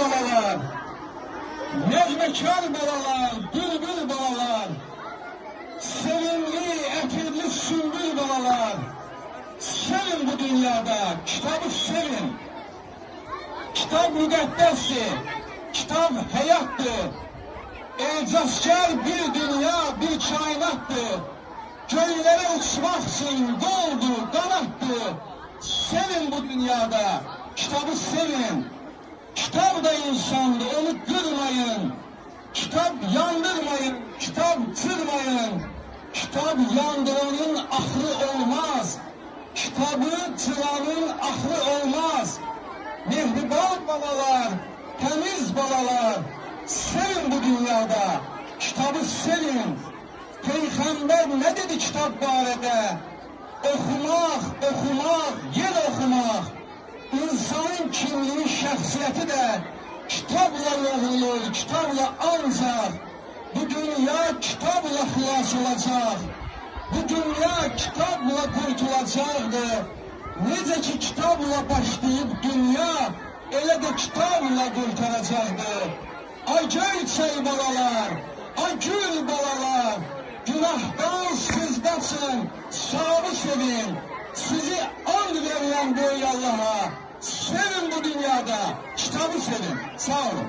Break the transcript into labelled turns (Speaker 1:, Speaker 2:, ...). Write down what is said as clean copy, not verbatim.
Speaker 1: balalar, nəğməkar balalar, bülbül balalar, sevimli, ətirli, sümbül balalar, sevin bu dünyada, kitabı sevin. Kitab müqəddəsdir, kitab həyatdır. Ecazkar bir dünya, bir kainatdır. Göylərə uçmaq üçün doldu, qanattır. Sevin bu dünyada, kitabı sevin. Kitab da insandır, onu kırmayın. Kitap yandırmayın, kitap kırmayın. Kitap yandıranın ahı olmaz. Kitabı tıranın ahı olmaz. Mehriban balalar, temiz balalar, sevin bu dünyada, kitabı sevin. Peygamber ne dedi kitap barədə? Okumak, okumak, yer okumak. İnsanın kimliği, şəxsiyyəti də kitabla yoğrulur, kitabla ancaq. Bu dünya kitabla xilas olacaq. Bu dünya kitabla kurtulacaqdır. Necə ki kitabla başlayıb dünya, elə də kitabla qurtaracaqdır. Ay göyçək balalar, ay gül balalar, günahdan siz qaçın, savabı sevin. Sizi and verilən böyük Allah'a, sevin bu dünyada, kitabı sevin. Sağ olun.